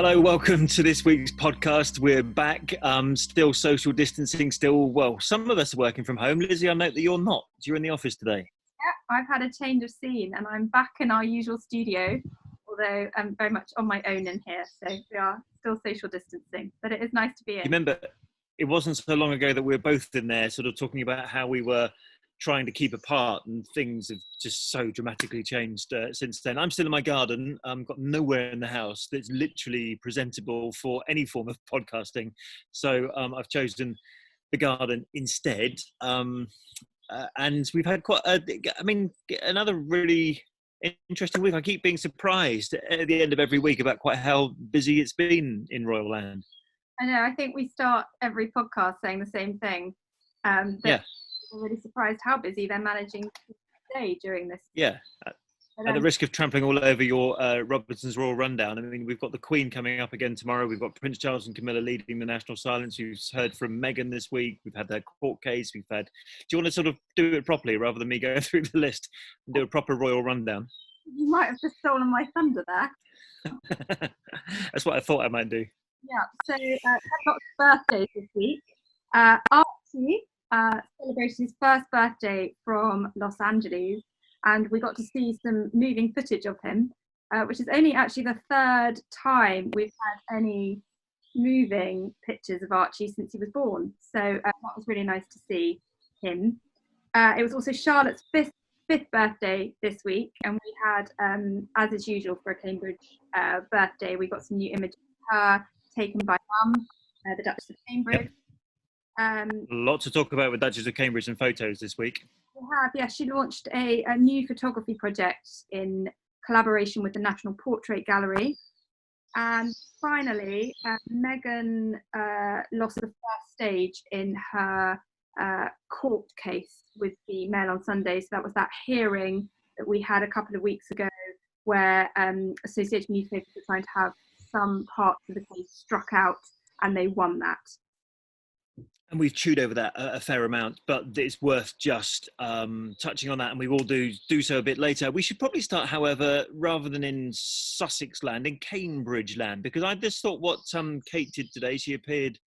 Hello, welcome to this week's podcast. We're back, still social distancing, some of us are working from home. Lizzie, I note that you're not. You're in the office today. Yeah, I've had a change of scene and I'm back in our usual studio, although I'm very much on my own in here, so we are still social distancing, but it is nice to be in. You remember, it wasn't so long ago that we were both in there sort of talking about how we were trying to keep apart, and things have just so dramatically changed since then. I'm still in my garden. Got nowhere in the house that's literally presentable for any form of podcasting. So I've chosen the garden instead. And we've had another really interesting week. I keep being surprised at the end of every week about quite how busy it's been in Royal Land. I know, I think we start every podcast saying the same thing. Yeah. I'm really surprised how busy they're managing to stay during this. Yeah. At the risk of trampling all over your Robertson's Royal Rundown, I mean, we've got the Queen coming up again tomorrow. We've got Prince Charles and Camilla leading the national silence. You've heard from Meghan this week. We've had their court case. Do you want to sort of do it properly rather than me going through the list and do a proper royal rundown? You might have just stolen my thunder there. That's what I thought I might do. Yeah, so lots of birthdays this week. Archie celebrated his first birthday from Los Angeles, and we got to see some moving footage of him, which is only actually the third time we've had any moving pictures of Archie since he was born. So that was really nice to see him. It was also Charlotte's fifth birthday this week, and we had, as is usual for a Cambridge birthday, we got some new images of her taken by Mum, the Duchess of Cambridge. Yep. A lot to talk about with Duchess of Cambridge and photos this week. We have, yeah. She launched a new photography project in collaboration with the National Portrait Gallery. And finally, Meghan lost the first stage in her court case with the Mail on Sunday. So that was that hearing that we had a couple of weeks ago where Associated Newspapers were trying to have some parts of the case struck out, and they won that. And we've chewed over that a fair amount, but it's worth just touching on that, and we will do so a bit later. We should probably start, however, rather than in Sussex land, in Cambridge land, because I just thought what Kate did today. She appeared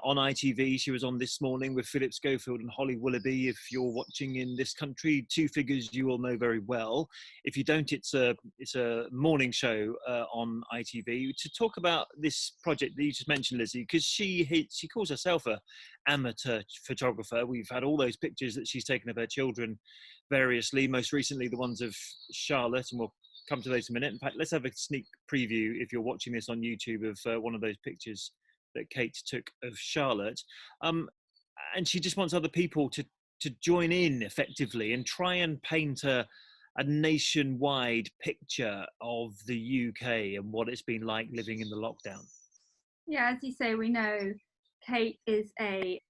on ITV. She was on This Morning with Philip Schofield and Holly Willoughby. If you're watching in this country, two figures you will know very well. If you don't, it's a morning show on ITV to talk about this project that you just mentioned, Lizzie, because she calls herself a amateur photographer. We've had all those pictures that she's taken of her children variously, most recently the ones of Charlotte, and we'll come to those in a minute. In fact, let's have a sneak preview, if you're watching this on YouTube, of one of those pictures that Kate took of Charlotte. And she just wants other people to join in effectively and try and paint a nationwide picture of the UK and what it's been like living in the lockdown. Yeah, as you say, we know Kate is a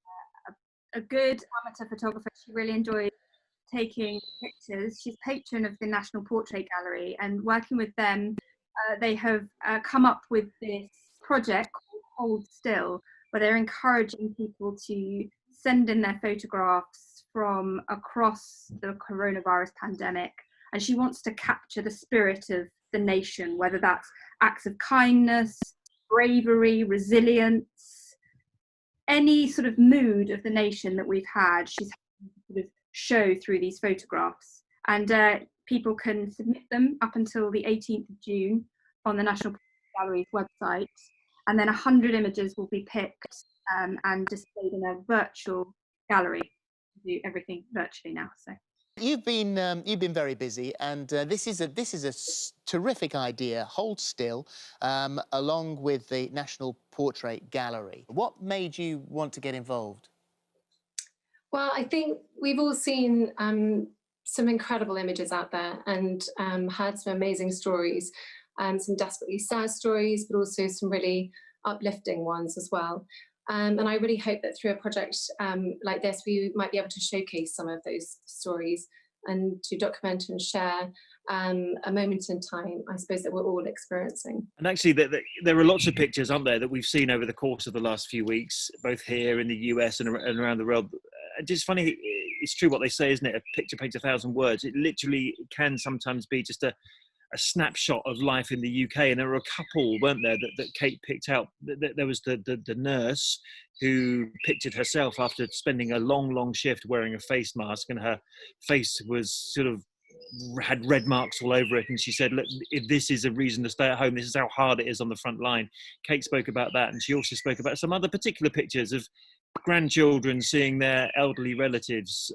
good amateur photographer. She really enjoys taking pictures. She's patron of the National Portrait Gallery, and working with them, they have come up with this project called Hold Still, where they're encouraging people to send in their photographs from across the coronavirus pandemic. And she wants to capture the spirit of the nation, whether that's acts of kindness, bravery, resilience, any sort of mood of the nation that we've had. She's sort of show through these photographs, and people can submit them up until the 18th of June on the National Gallery's website. And then 100 images will be picked and displayed in a virtual gallery. We do everything virtually now. So you've been very busy, and this is a terrific idea. Hold Still, along with the National Portrait Gallery. What made you want to get involved? Well, I think we've all seen some incredible images out there, and heard some amazing stories. Some desperately sad stories, but also some really uplifting ones as well. And I really hope that through a project like this, we might be able to showcase some of those stories and to document and share a moment in time, I suppose, that we're all experiencing. And actually, there are lots of pictures, aren't there, that we've seen over the course of the last few weeks, both here in the US and around the world. Just funny, it's true what they say, isn't it? A picture paints 1,000 words. It literally can sometimes be just a snapshot of life in the UK, and there were a couple, weren't there, that Kate picked out. There was the nurse who pictured herself after spending a long shift wearing a face mask, and her face was sort of had red marks all over it, and she said, look, if this is a reason to stay at home, this is how hard it is on the front line. Kate spoke about that, and she also spoke about some other particular pictures of grandchildren seeing their elderly relatives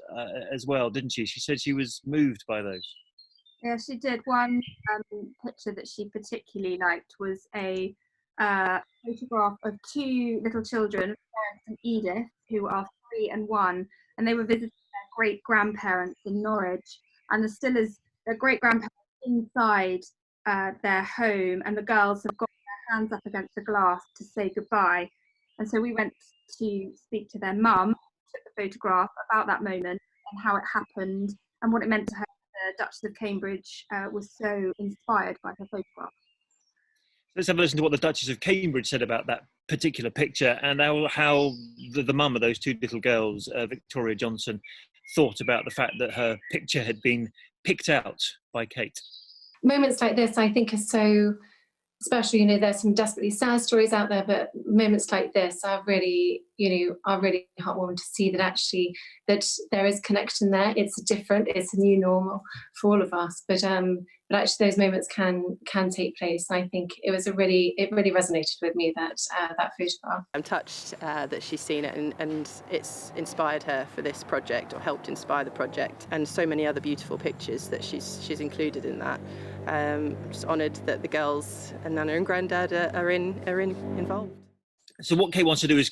as well, didn't she? She said she was moved by those. Yeah, she did. One picture that she particularly liked was a photograph of two little children, Florence and Edith, who are 3 and 1, and they were visiting their great-grandparents in Norwich, and there still is their great-grandparents inside their home, and the girls have got their hands up against the glass to say goodbye. And so we went to speak to their mum, took the photograph about that moment and how it happened and what it meant to her. The Duchess of Cambridge was so inspired by her photograph. Let's have a listen to what the Duchess of Cambridge said about that particular picture, and how the mum of those two little girls, Victoria Johnson, thought about the fact that her picture had been picked out by Kate. Moments like this, I think, are so special. You know, there's some desperately sad stories out there, but moments like this are really, are really heartwarming to see that actually that there is connection there. It's a new normal for all of us, but actually those moments can take place. And I think it really resonated with me, that photograph. I'm touched that she's seen it and it's inspired her for this project, or helped inspire the project, and so many other beautiful pictures that she's included in that. Just honoured that the girls and Nana and Grandad are involved. So what Kate wants to do is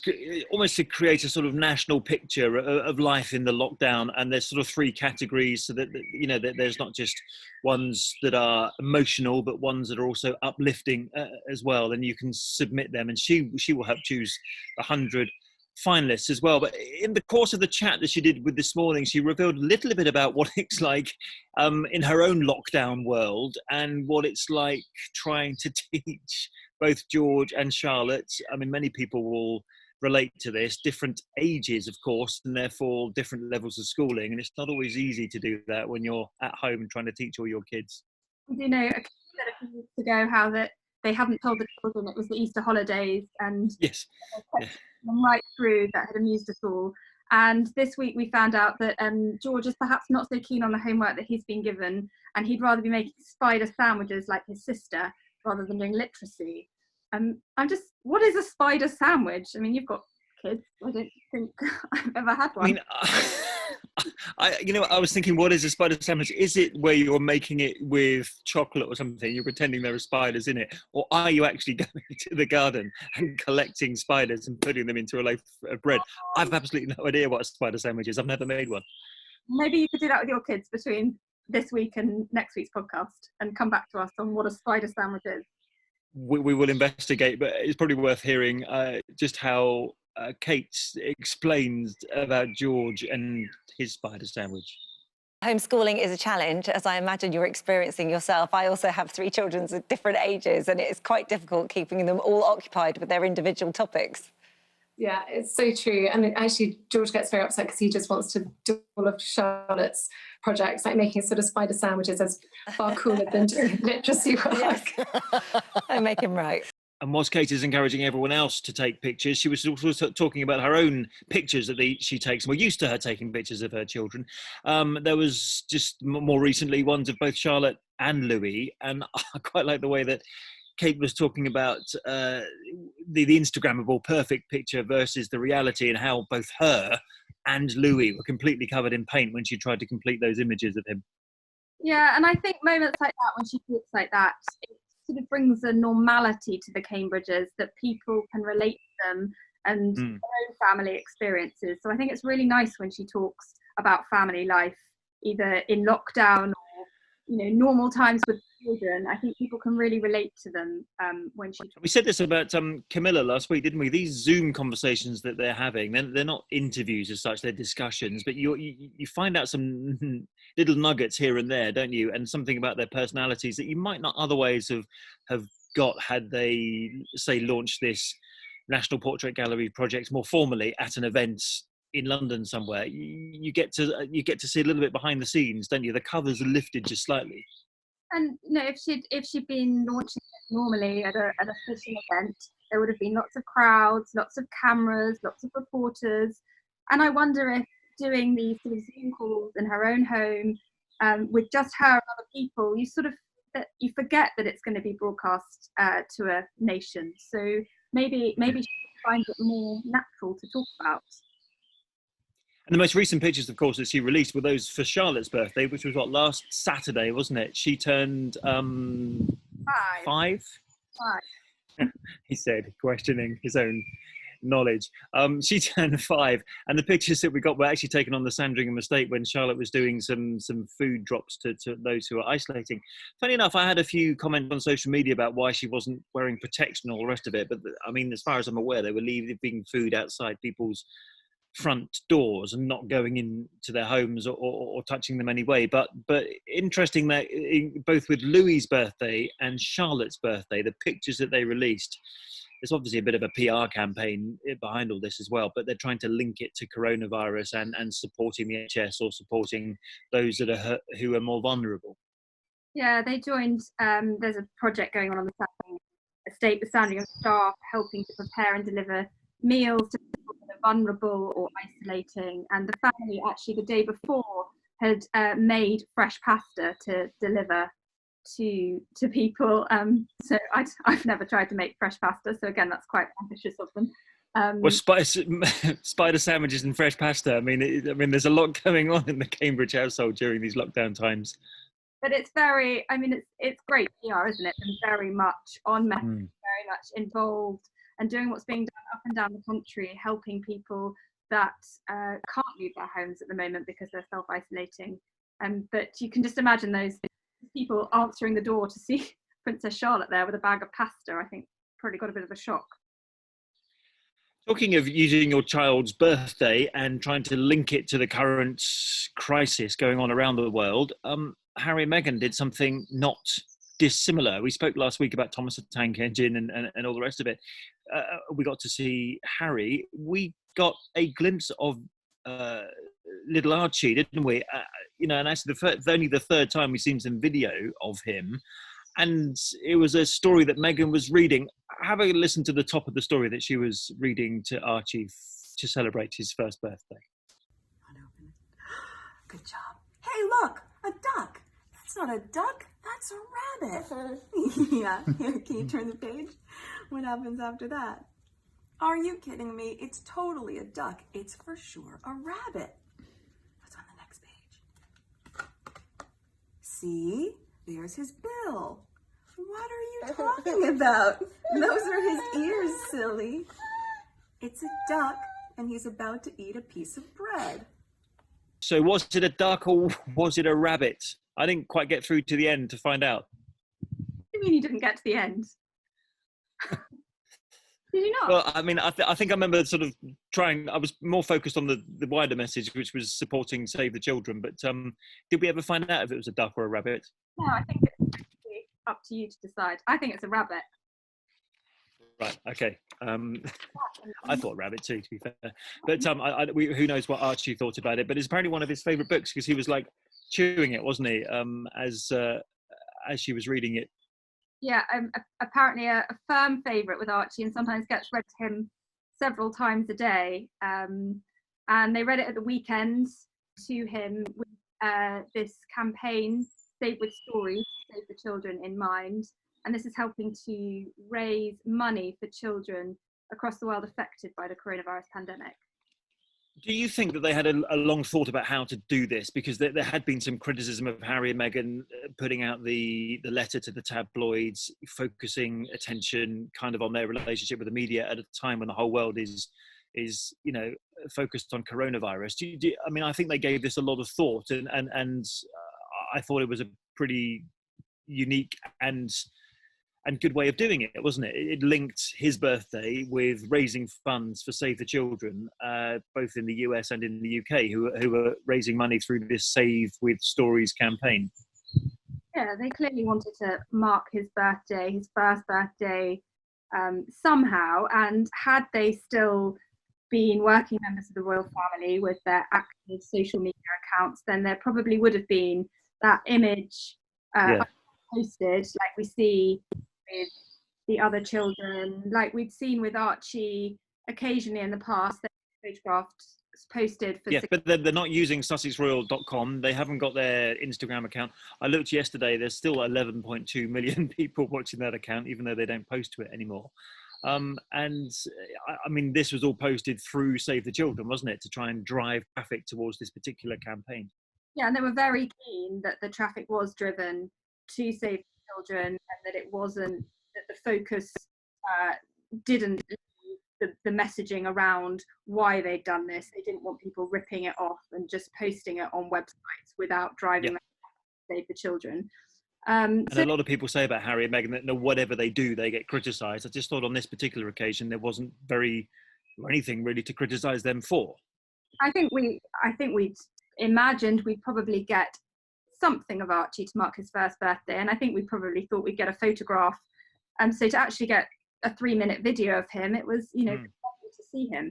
almost to create a sort of national picture of life in the lockdown, and there's sort of 3 categories, so that that there's not just ones that are emotional, but ones that are also uplifting as well. And you can submit them, and she will help choose 100 finalists as well. But in the course of the chat that she did with this morning, she revealed a little bit about what it's like in her own lockdown world, and what it's like trying to teach both George and Charlotte. I mean, many people will relate to this, different ages, of course, and therefore different levels of schooling. And it's not always easy to do that when you're at home trying to teach all your kids. You know, a few weeks ago how that they hadn't told the children it was the Easter holidays, and yes, right through that had amused us all. And this week we found out that George is perhaps not so keen on the homework that he's been given, and he'd rather be making spider sandwiches like his sister rather than doing literacy. What is a spider sandwich? I mean, you've got kids. I don't think I've ever had one. I mean, I was thinking, what is a spider sandwich? Is it where you're making it with chocolate or something? You're pretending there are spiders in it, or are you actually going to the garden and collecting spiders and putting them into a loaf of bread? I've absolutely no idea what a spider sandwich is. I've never made one. Maybe you could do that with your kids between this week and next week's podcast, and come back to us on what a spider sandwich is. We will investigate, but it's probably worth hearing just how Kate explains about George and his spider sandwich. Homeschooling is a challenge, as I imagine you're experiencing yourself. I also have 3 children at different ages, and it's quite difficult keeping them all occupied with their individual topics. Yeah, it's so true. And actually, George gets very upset because he just wants to do all of Charlotte's projects, like making sort of spider sandwiches, as far cooler than doing literacy work. Yes. I make him right. And whilst Kate is encouraging everyone else to take pictures, she was also talking about her own pictures that she takes. We're used to her taking pictures of her children. There was just more recently ones of both Charlotte and Louis, and I quite like the way that Kate was talking about the Instagrammable perfect picture versus the reality, and how both her and Louis were completely covered in paint when she tried to complete those images of him. Yeah, and I think moments like that, when she talks like that, it sort of brings a normality to the Cambridges that people can relate to them and their own family experiences. So I think it's really nice when she talks about family life, either in lockdown or normal times with children. I think people can really relate to them when she talks. We said this about Camilla last week, didn't we? These Zoom conversations that they're having, they're not interviews as such, they're discussions, but you find out some little nuggets here and there, don't you? And something about their personalities that you might not otherwise have got had they, say, launched this National Portrait Gallery project more formally at an event in London somewhere. You get to see a little bit behind the scenes, don't you? The covers are lifted just slightly. And if she'd been launching it normally at a fishing event, there would have been lots of crowds, lots of cameras, lots of reporters. And I wonder if doing these sort of Zoom calls in her own home with just her and other people, you forget that it's going to be broadcast to a nation. So maybe she finds it more natural to talk about. And the most recent pictures, of course, that she released were those for Charlotte's birthday, which was last Saturday, wasn't it? She turned 5. He said, questioning his own knowledge. She turned 5, and the pictures that we got were actually taken on the Sandringham estate when Charlotte was doing some food drops to those who are isolating. Funny enough, I had a few comments on social media about why she wasn't wearing protection and all the rest of it, but I mean, as far as I'm aware, they were leaving food outside people's front doors and not going into their homes or touching them anyway. But interesting that both with Louis's birthday and Charlotte's birthday, the pictures that they released, there's obviously a bit of a PR campaign behind all this as well, but they're trying to link it to coronavirus and supporting the NHS or supporting those that are who are more vulnerable. Yeah, they joined. There's a project going on the Sandringham estate, the Sandringham staff helping to prepare and deliver meals to people that are vulnerable or isolating. And the family actually the day before had made fresh pasta to deliver to people. So I've never tried to make fresh pasta. So again, that's quite ambitious of them. Well, spider sandwiches and fresh pasta. I mean, there's a lot going on in the Cambridge household during these lockdown times. But it's very, it's great PR, isn't it? And very much on message, very much involved, and doing what's being done up and down the country, helping people that can't leave their homes at the moment because they're self-isolating. But you can just imagine those people answering the door to see Princess Charlotte there with a bag of pasta. I think probably got a bit of a shock. Talking of using your child's birthday and trying to link it to the current crisis going on around the world, Harry and Meghan did something not dissimilar. We spoke last week about Thomas the Tank Engine and all the rest of it. We got to see Harry. We got a glimpse of little Archie, didn't we? And actually, only the third time we've seen some video of him. And it was a story that Meghan was reading. Have a listen to the top of the story that she was reading to Archie to celebrate his first birthday. Good job. Hey, look, a duck. That's not a duck. That's a rabbit. Yeah. Here, can you turn the page? What happens after that? Are you kidding me? It's totally a duck. It's for sure a rabbit. What's on the next page? See? There's his bill. What are you talking about? Those are his ears, silly. It's a duck, and he's about to eat a piece of bread. So was it a duck or was it a rabbit? I didn't quite get through to the end to find out. What do you mean you didn't get to the end? Did you not? Well, I mean, I think I remember sort of trying. I was more focused on the wider message, which was supporting Save the Children. But did we ever find out if it was a duck or a rabbit? No, I think it's actually up to you to decide. I think it's a rabbit. Right. Okay. I thought rabbit too, to be fair. But who knows what Archie thought about it? But it's apparently one of his favourite books because he was like chewing it, wasn't he? As she was reading it. Yeah. Apparently a firm favourite with Archie, and sometimes gets read to him several times a day. And they read it at the weekends to him with this campaign, Save with Stories, Save the Children in mind. And this is helping to raise money for children across the world affected by the coronavirus pandemic. Do you think that they had a long thought about how to do this? Because there had been some criticism of Harry and Meghan putting out the letter to the tabloids, focusing attention kind of on their relationship with the media at a time when the whole world is focused on coronavirus. I think they gave this a lot of thought, and I thought it was a pretty unique and good way of doing it, wasn't it? It linked his birthday with raising funds for Save the Children, both in the US and in the UK, who are raising money through this Save with Stories campaign. Yeah, they clearly wanted to mark his birthday, his first birthday, somehow. And had they still been working members of the royal family with their active social media accounts, then there probably would have been that image posted, like we see with the other children, like we'd seen with Archie occasionally in the past, that photographs posted for. Yeah, but they're not using sussexroyal.com. They haven't got their Instagram account. I looked yesterday, there's still 11.2 million people watching that account, even though they don't post to it anymore. And I mean, this was all posted through Save the Children, wasn't it, to try and drive traffic towards this particular campaign? Yeah, and they were very keen that the traffic was driven to Save the Children, and that it wasn't, that the focus didn't the messaging around why they'd done this. They didn't want people ripping it off and just posting it on websites without driving them to Save the Children. And a lot of people say about Harry and Meghan that whatever they do, they get criticised. I just thought on this particular occasion there wasn't anything really to criticise them for. I think we'd imagined we'd probably get something of Archie to mark his first birthday, and I think we probably thought we'd get a photograph. And so to actually get a 3-minute video of him, it was, you know, lovely to see him.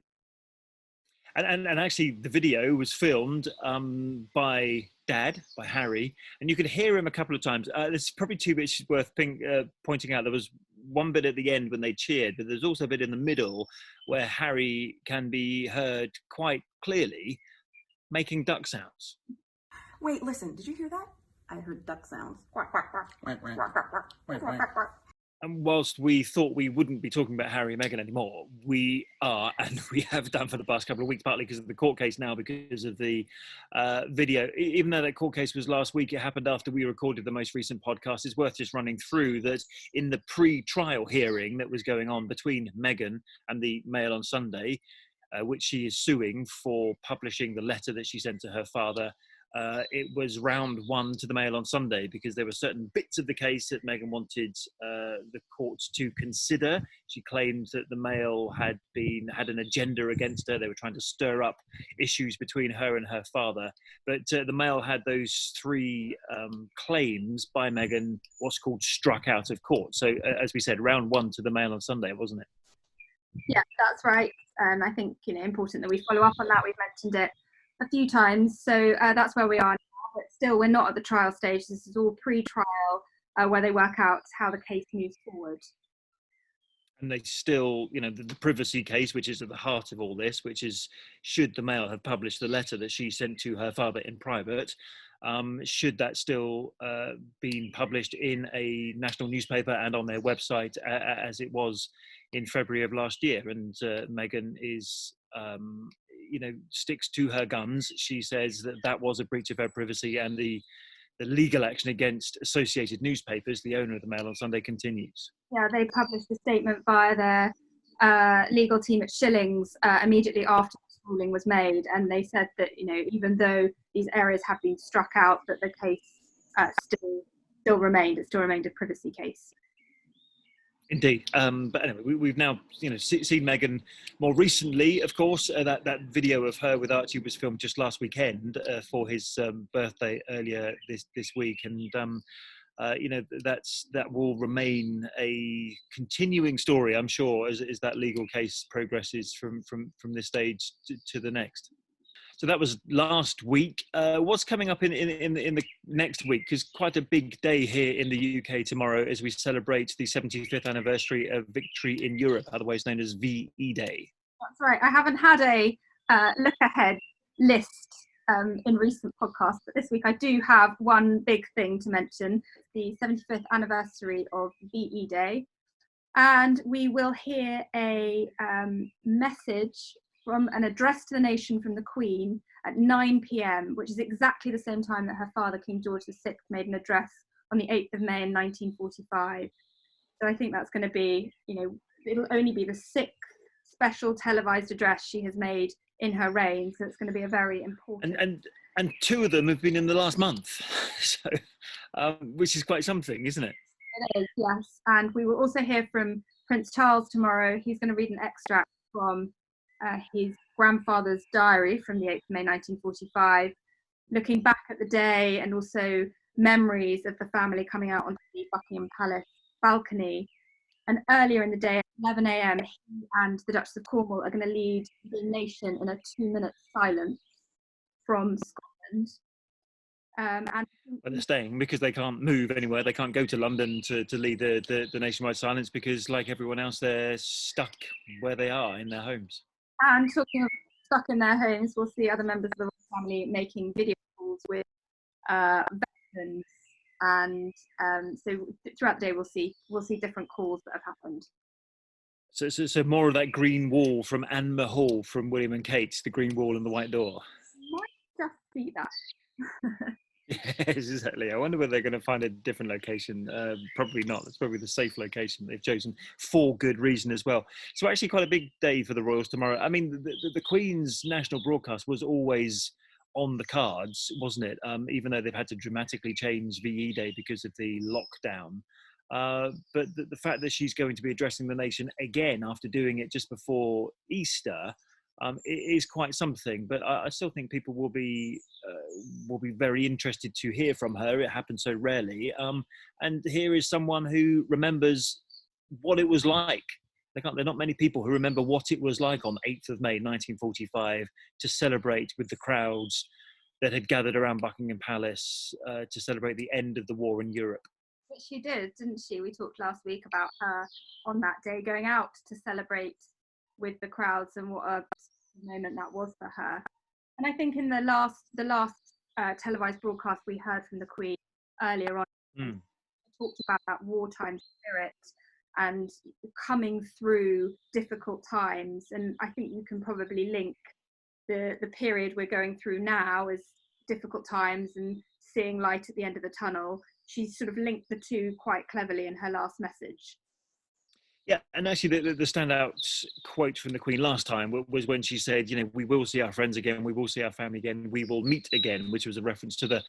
And actually, the video was filmed by Dad, by Harry, and you could hear him a couple of times. There's probably 2 bits worth pointing out. There was one bit at the end when they cheered, but there's also a bit in the middle where Harry can be heard quite clearly making duck sounds. Wait, listen, did you hear that? I heard duck sounds. Quack, quack, quack. Quack, quack. Quack, quack, quack. Quack, quack, quack. And whilst we thought we wouldn't be talking about Harry and Meghan anymore, we are, and we have done for the past couple of weeks, partly because of the court case, now because of the video. Even though that court case was last week, it happened after we recorded the most recent podcast. It's worth just running through that in the pre-trial hearing that was going on between Meghan and the Mail on Sunday, which she is suing for publishing the letter that she sent to her father. It was round 1 to the Mail on Sunday because there were certain bits of the case that Meghan wanted the courts to consider. She claimed that the Mail had an agenda against her. They were trying to stir up issues between her and her father. But the Mail had those 3 claims by Meghan, what's called struck out of court. So as we said, round 1 to the Mail on Sunday, wasn't it? Yeah, that's right. I think, you know, important that we follow up on that. We've mentioned it a few times, so that's where we are now, but still we're not at the trial stage. This is all pre-trial, where they work out how the case moves forward. And they still, you know, the privacy case, which is at the heart of all this, which is, should the Mail have published the letter that she sent to her father in private, should that still been published in a national newspaper and on their website as it was in February of last year? And Meghan is sticks to her guns. She says that was a breach of her privacy, and the legal action against Associated Newspapers, the owner of the Mail on Sunday, continues. Yeah, they published a statement via their legal team at Shillings immediately after this ruling was made, and they said that, you know, even though these areas have been struck out, that the case still remained. It still remained a privacy case. Indeed, but anyway, we've now, you know, seen Meghan more recently. Of course, that video of her with Archie was filmed just last weekend for his birthday earlier this week, and you know, that will remain a continuing story, I'm sure, as that legal case progresses from this stage to the next. So that was last week. What's coming up in the next week? Because quite a big day here in the UK tomorrow as we celebrate the 75th anniversary of Victory in Europe, otherwise known as VE Day. That's right. I haven't had a look ahead list in recent podcasts, but this week I do have one big thing to mention: the 75th anniversary of VE Day, and we will hear a message from an address to the nation from the Queen at 9 p.m, which is exactly the same time that her father, King George VI, made an address on the 8th of May in 1945. So I think that's going to be, you know, it'll only be the 6th special televised address she has made in her reign, so it's going to be a very important. And 2 of them have been in the last month, so which is quite something, isn't it? It is, yes. And we will also hear from Prince Charles tomorrow. He's going to read an extract from his grandfather's diary from the 8th of May 1945, looking back at the day and also memories of the family coming out onto the Buckingham Palace balcony. And earlier in the day at 11 a.m, he and the Duchess of Cornwall are going to lead the nation in a 2-minute silence from Scotland. And But they're staying because they can't move anywhere. They can't go to London to lead the nationwide silence because, like everyone else, they're stuck where they are in their homes. And talking of stuck in their homes, we'll see other members of the royal family making video calls with veterans, and so throughout the day we'll see different calls that have happened. So more of that green wall from Anne Hall from William and Kate, the green wall and the white door. Might just see that. Yes, exactly. I wonder whether they're going to find a different location. Probably not. It's probably the safe location they've chosen for good reason as well. So actually quite a big day for the Royals tomorrow. I mean, the Queen's national broadcast was always on the cards, wasn't it? Even though they've had to dramatically change VE Day because of the lockdown. But the fact that she's going to be addressing the nation again after doing it just before Easter, it is quite something. But I still think people will be very interested to hear from her. It happens so rarely. And here is someone who remembers what it was like. There are not many people who remember what it was like on 8th of May 1945 to celebrate with the crowds that had gathered around Buckingham Palace to celebrate the end of the war in Europe. But she did, didn't she? We talked last week about her on that day going out to celebrate with the crowds and what a moment that was for her. And I think in the last televised broadcast we heard from the Queen earlier on, talked about that wartime spirit and coming through difficult times. And I think you can probably link the period we're going through now as difficult times and seeing light at the end of the tunnel. She sort of linked the two quite cleverly in her last message. Yeah, and actually the standout quote from the Queen last time was when she said, you know, we will see our friends again, we will see our family again, we will meet again, which was a reference to the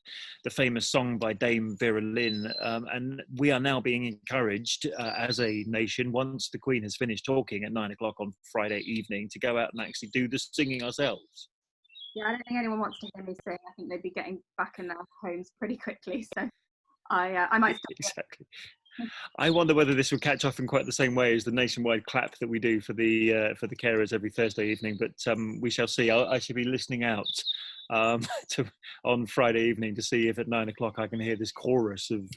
famous song by Dame Vera Lynn. And we are now being encouraged as a nation, once the Queen has finished talking at 9 o'clock on Friday evening, to go out and actually do the singing ourselves. Yeah, I don't think anyone wants to hear me sing. I think they'd be getting back in their homes pretty quickly. So I might stop. Exactly. I wonder whether this will catch off in quite the same way as the nationwide clap that we do for the carers every Thursday evening. But we shall see. I should be listening out on Friday evening to see if at 9 o'clock I can hear this chorus of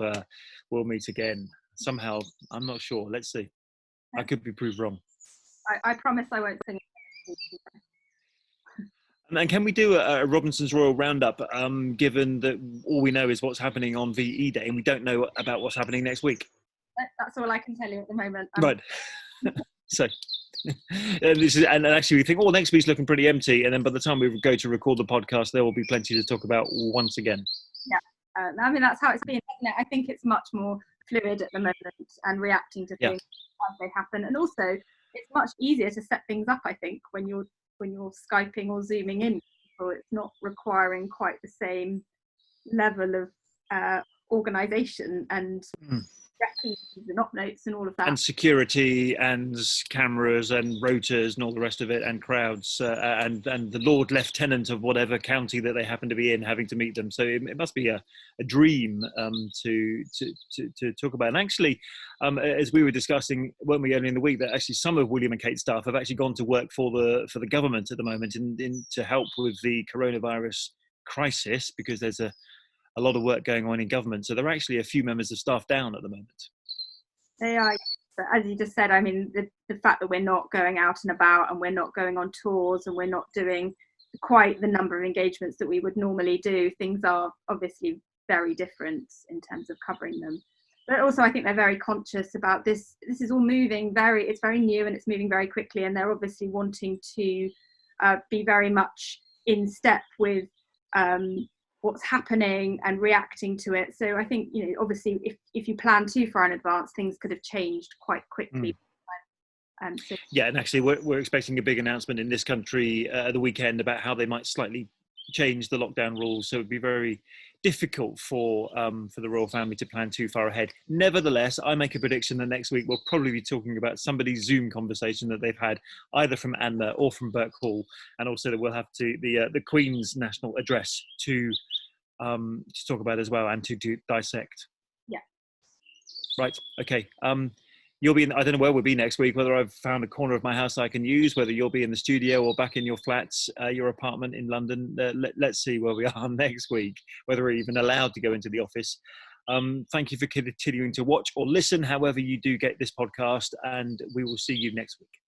"We'll Meet Again." Somehow, I'm not sure. Let's see. I could be proved wrong. I promise I won't sing. And can we do a Robinson's Royal Roundup, given that all we know is what's happening on VE Day and we don't know about what's happening next week? That's all I can tell you at the moment. Right. So, and actually we think, oh, next week's looking pretty empty. And then by the time we go to record the podcast, there will be plenty to talk about once again. Yeah. I mean, that's how it's been, isn't it? I think it's much more fluid at the moment and reacting to things as they happen. And also, it's much easier to set things up, I think, when you're Skyping or Zooming in. So it's not requiring quite the same level of organisation and recipes and op notes and all of that. And security and cameras and rotors and all the rest of it, and crowds and the Lord Lieutenant of whatever county that they happen to be in having to meet them. So it must be a dream to talk about. And actually, as we were discussing, weren't we, earlier in the week, that actually some of William and Kate's staff have actually gone to work for the government at the moment in to help with the coronavirus crisis, because there's a lot of work going on in government. So there are actually a few members of staff down at the moment. They are, but as you just said, I mean, the fact that we're not going out and about and we're not going on tours and we're not doing quite the number of engagements that we would normally do, things are obviously very different in terms of covering them. But also I think they're very conscious about this. This is all moving it's very new and it's moving very quickly, and they're obviously wanting to be very much in step with what's happening and reacting to it. So I think, you know, obviously if you plan too far in advance, things could have changed quite quickly. Yeah, and actually we're expecting a big announcement in this country at the weekend about how they might slightly change the lockdown rules. So it'd be very difficult for the royal family to plan too far ahead. Nevertheless, I make a prediction that next week we'll probably be talking about somebody's Zoom conversation that they've had either from Anna or from Burke Hall, and also that we'll have to the Queen's national address to talk about as well and to dissect. Yeah. Right. Okay. you'll be in, I don't know where we'll be next week, whether I've found a corner of my house I can use, whether you'll be in the studio or back in your flats, your apartment in London. Let's see where we are next week, whether we're even allowed to go into the office. Thank you for continuing to watch or listen, however you do get this podcast, and we will see you next week.